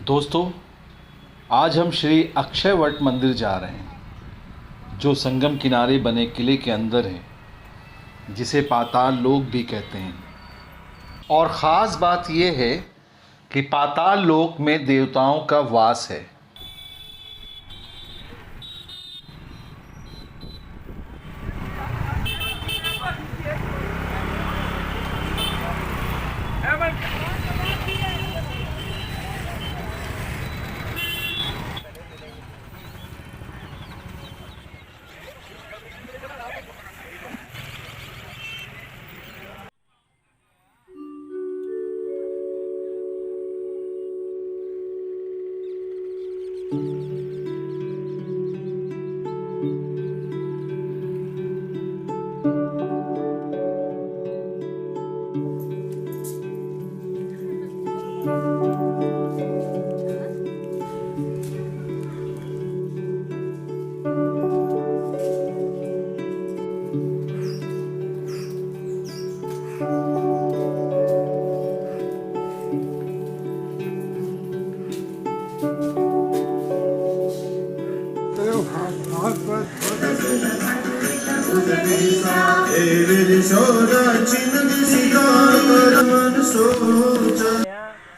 दोस्तों, आज हम श्री अक्षयवट मंदिर जा रहे हैं जो संगम किनारे बने किले के अंदर है, जिसे पाताल लोक भी कहते हैं। और ख़ास बात यह है कि पाताल लोक में देवताओं का वास है।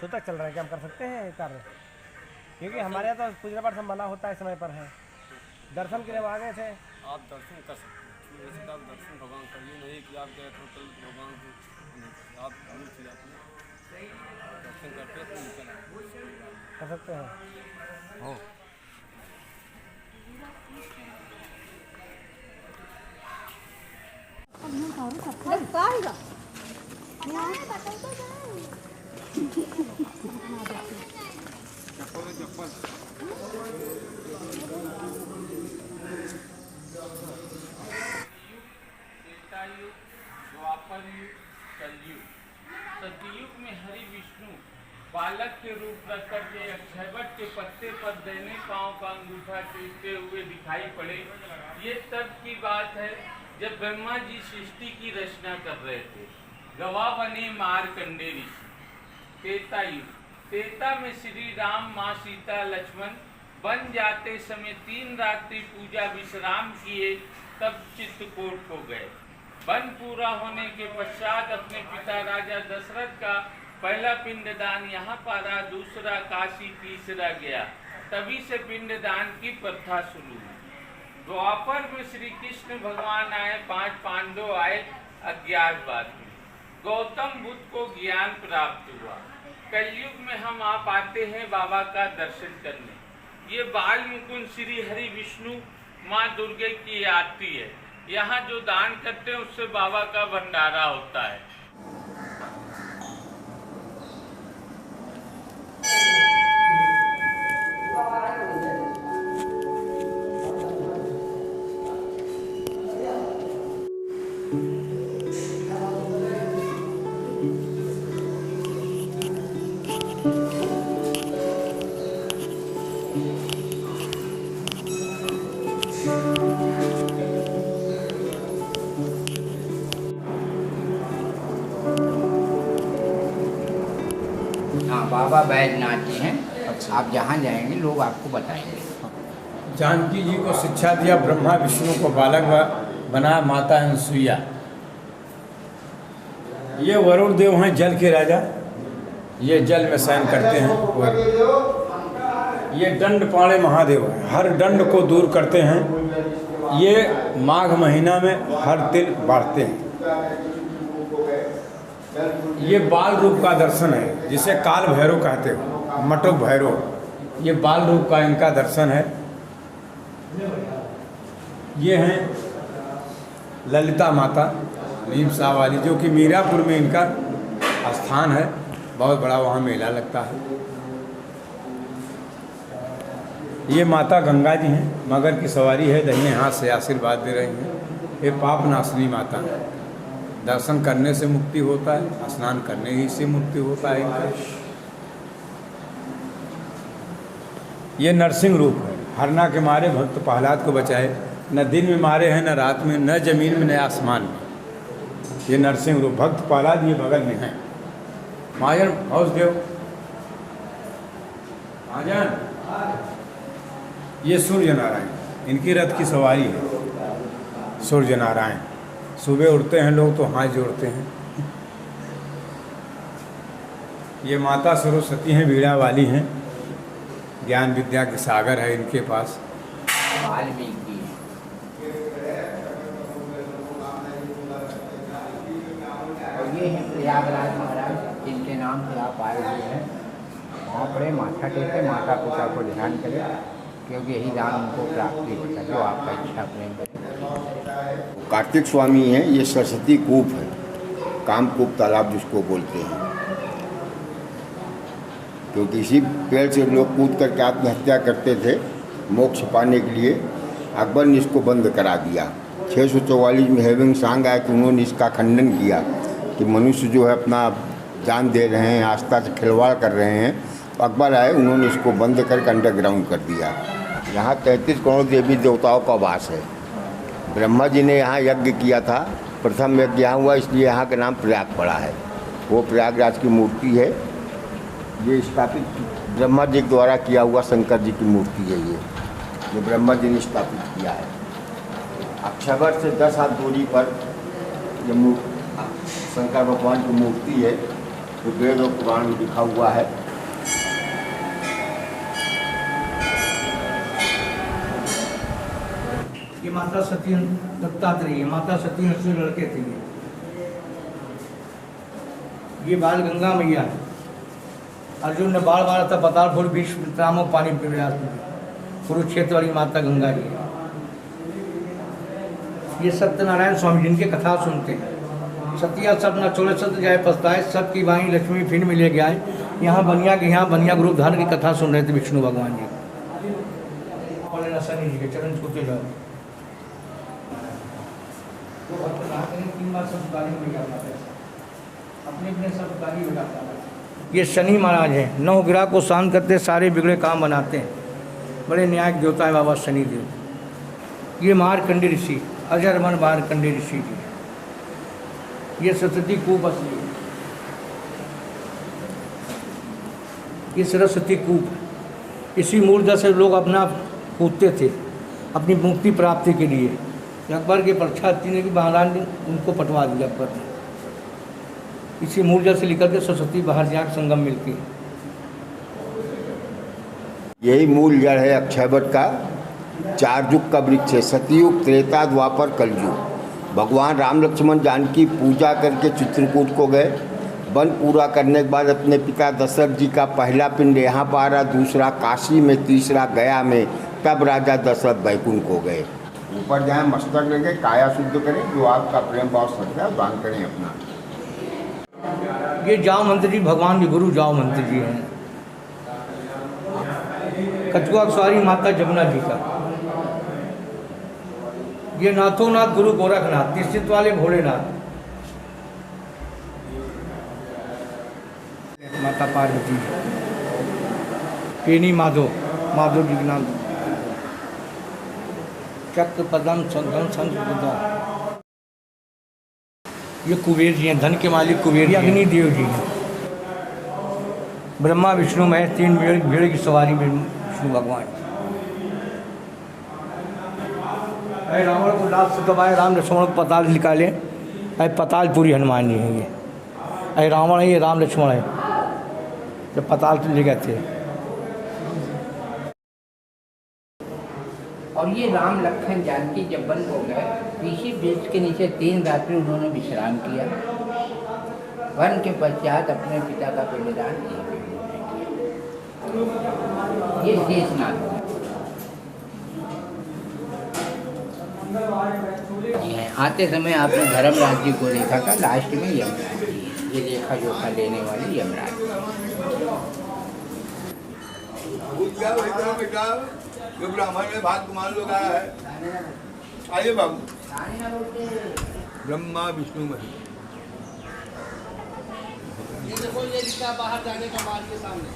सूतक चल रहा है कि हम कर सकते हैं कार्य, क्योंकि हमारे यहाँ तो पूजा पाठ सब मना होता है, समय पर है। दर्शन के लिए आ गए थे। आप दर्शन कर सकते हैं, वैसे आप दर्शन भगवान करिए, नहीं कि आप गए तो कल भगवान को आप दर्शन करते तो निकल कर सकते हैं। हो द्वापर युग, कलयुग। सतयुग में हरि विष्णु बालक के रूप रखकर के अक्षयवट के पत्ते पर दैनिक पांव का अंगूठा टेकते हुए दिखाई पड़े। ये तब की बात है जब ब्रह्मा जी सृष्टि की रचना कर रहे थे। गवाह बने मार्कंडे ऋषि। त्रेता युग, त्रेता में श्री राम, माँ सीता, लक्ष्मण बन जाते समय 3 रात्रि पूजा विश्राम किए, तब चित्रकूट को गए। वन पूरा होने के पश्चात अपने पिता राजा दशरथ का पहला पिंडदान यहाँ पारा, दूसरा काशी, तीसरा गया। तभी से पिंडदान की प्रथा शुरू हुई। द्वापर में श्री कृष्ण भगवान आए, 5 पांडव आए, अज्ञातवास में गौतम बुद्ध को ज्ञान प्राप्त हुआ। कलयुग में हम आप आते हैं बाबा का दर्शन करने। ये बाल मुकुंद श्री हरि विष्णु माँ दुर्गे की आरती है। यहाँ जो दान करते हैं उससे बाबा का भंडारा होता है। हाँ, बाबा बैजनाथ जी हैं। आप जहाँ जाएंगे लोग आपको बताएंगे। जानकी जी को शिक्षा दिया, ब्रह्मा विष्णु को बालक बना माता अनसुईया। ये वरुण देव हैं, जल के राजा। ये जल में शयन करते हैं। ये दंडपाणे महादेव हैं, हर दंड को दूर करते हैं। ये माघ महीना में हर तिल बांटते हैं। ये बाल रूप का दर्शन है, जिसे काल भैरव कहते हो, मटुक भैरव। ये बाल रूप का इनका दर्शन है। ये हैं ललिता माता नीमसा वाली, जो कि मीरापुर में इनका स्थान है। बहुत बड़ा वहाँ मेला लगता है। ये माता गंगा जी हैं, मगर की सवारी है, दाहिने हाथ से आशीर्वाद दे रही हैं। ये पाप नाशनी माता है। दर्शन करने से मुक्ति होता है, स्नान करने ही से मुक्ति होता है इनका। ये नरसिंह रूप है, हरना के मारे भक्त प्रहलाद को बचाए। न दिन में मारे हैं, न रात में, न जमीन में, न आसमान में। ये नरसिंह रूप भक्त प्रहलाद ये बगल में हैं। महाजन हौसदेव महाजन, ये सूर्य नारायण, इनकी रथ की सवारी है। सूर्य नारायण सुबह उठते हैं लोग तो हाथ जोड़ते हैं। ये माता सरस्वती हैं, वीणा वाली हैं, ज्ञान विद्या के सागर है इनके पास। वाल्मीकि और ये हैं प्रयागराज महाराज, जिनके नाम से आप आए हुए हैं। वहाँ पर माथा टेके, माता पिता को ध्यान करें, क्योंकि यही दान उनको प्राप्ति होता है जो आपका इच्छा प्रेम करें। कार्तिक स्वामी हैं, ये सरस्वती कूप है, कामकूप तालाब जिसको बोलते हैं, क्योंकि इसी पेड़ से लोग कूद करके आत्महत्या करते थे मोक्ष पाने के लिए। अकबर ने इसको बंद करा दिया। 644 में हेविंग सांग आया कि उन्होंने इसका खंडन किया कि मनुष्य जो है अपना जान दे रहे हैं, आस्था से खिलवाड़ कर रहे हैं। तो अकबर आए, उन्होंने इसको बंद करके अंडरग्राउंड कर दिया। यहाँ 33 करोड़ देवी देवताओं का वास है। ब्रह्मा जी ने यहाँ यज्ञ किया था, प्रथम यज्ञ यहाँ हुआ, इसलिए यहाँ का नाम प्रयाग पड़ा है। वो प्रयागराज की मूर्ति है। ये स्थापित ब्रह्मा जी द्वारा किया हुआ शंकर जी की मूर्ति है। ये ब्रह्मा जी ने स्थापित किया है। अक्षयवट से 10 हाथ दूरी पर ये शंकर भगवान की मूर्ति है, जो वेद और पुराण में लिखा हुआ है। ये माता सती दत्तात्रेय है, माता सती से लड़के थे। ये बाल गंगा मैया है। अर्जुन ने बाढ़ मारा था, पताल फूल विश्व पितामह पानी पिया, कुरुक्षेत्र वाली माता गंगा जी। ये सत्यनारायण स्वामी जिनके कथा सुनते हैं। सतिया सब न छोड़े सत्य जाए पछताए, सब की वाणी लक्ष्मी फिर मिले गए। यहाँ बनिया के यहाँ बनिया ग्रुप धारण की कथा सुन रहे थे विष्णु भगवान जी। शनि जी के चरण छूते जाओ। अपने अपने सब कार्य हो जाता है। ये शनि महाराज हैं, 9 ग्रह को शांत करते, सारे बिगड़े काम बनाते हैं। बड़े न्यायिक देवता है बाबा शनि देव। ये मारकंडी ऋषि, अजरमन मारकंडी ऋषि जी। ये सरस्वती कूप असली, ये सरस्वती कूप। इसी मूर्धा से लोग अपना कूदते थे अपनी मुक्ति प्राप्ति के लिए। अकबर के परीक्षा ने कि महाराज ने उनको पटवा दिया अकबर ने। इसी मूर्जा से निकल के सरस्वती बाहर जाकर संगम मिलती है। यही मूल जड़ है अक्षयवट का। 4 युग का वृक्ष है, सतयुग, त्रेता, द्वापर, कलयुग। भगवान राम लक्ष्मण जानकी पूजा करके चित्रकूट को गए। वन पूरा करने के बाद अपने पिता दशरथ जी का पहला पिंड यहाँ पारा, दूसरा काशी में, तीसरा गया में। तब राजा दशरथ बैकुंठ को गए। ऊपर जाएं, मस्तक लेंगे, काया शुद्ध करें, जो आपका प्रेम भाव श्रद्धा दान करें अपना। ये जाओ मंत्री जी भगवान के गुरु जाओ मंत्री जी हैं। कछुआ सवारी माता जमुना जी का। ये नाथों नाथ गुरु गोरखनाथ, निश्चित वाले भोलेनाथ। माता पार्वती, पेनी माधो, माधो जी के नाम। चक्र पदम संधन संत। ये कुबेर जी हैं, धन के मालिक कुबेर जी। अग्निदेव जी हैं। ब्रह्मा विष्णु महेश, 3 भेड़ की सवारी में विष्णु भगवान। अरे रावण को लात से दबाए, राम लक्ष्मण को पताल निकाले। अरे पतालपुरी हनुमान जी हैं ये। अरे रावण है, ये राम लक्ष्मण है, जब पताल ले गए थे। और ये राम लक्ष्मण जानकी जब वन हो गए, इसी वृक्ष के नीचे 3 रात्रि उन्होंने विश्राम किया। वन के पश्चात अपने पिता का पिंडदान ये शेषनाग जी हैं। आते समय आपने धर्मराज जी को देखा था, लास्ट में यमराज जी, ये लेखा जोखा लेने वाले यमराज। जो ब्राह्मण में भाग कुमार लोग आया है, आइए बाबू। ब्रह्मा विष्णु महेश। ये देखो, ये लिखा बाहर जाने का मार्ग के सामने।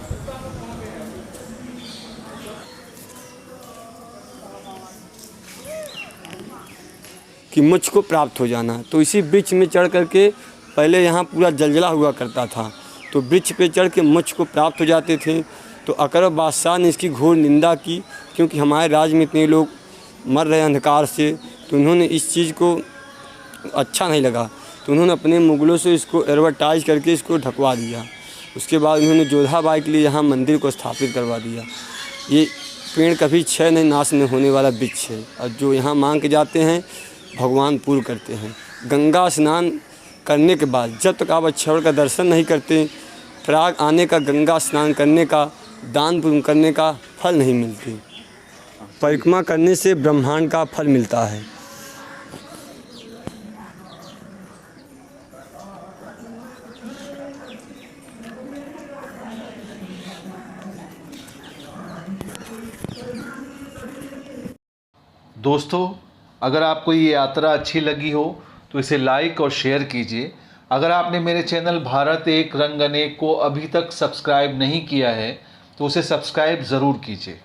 कि मुझको प्राप्त हो जाना, तो इसी वृक्ष में चढ़ करके पहले यहाँ पूरा जलजला हुआ करता था, तो वृक्ष पे चढ़ के मुझको प्राप्त हो जाते थे। तो अकबर बादशाह ने इसकी घोर निंदा की, क्योंकि हमारे राज्य में इतने लोग मर रहे अंधकार से, तो उन्होंने इस चीज़ को अच्छा नहीं लगा, तो उन्होंने अपने मुगलों से इसको एडवर्टाइज करके इसको ढकवा दिया। उसके बाद उन्होंने जोधाबाई के लिए यहाँ मंदिर को स्थापित करवा दिया। ये पेड़ कभी क्षय नहीं नाश में होने वाला वृक्ष है, और जो यहाँ मांग के जाते हैं भगवान पूर्ण करते हैं। गंगा स्नान करने के बाद जब तक आप अक्षयवट का दर्शन नहीं करते, प्रयाग आने का, गंगा स्नान करने का, दान पुण्य करने का फल नहीं मिलते। परिक्रमा करने से ब्रह्मांड का फल मिलता है। दोस्तों, अगर आपको ये यात्रा अच्छी लगी हो तो इसे लाइक और शेयर कीजिए। अगर आपने मेरे चैनल भारत एक रंग अनेक को अभी तक सब्सक्राइब नहीं किया है तो उसे सब्सक्राइब ज़रूर कीजिए।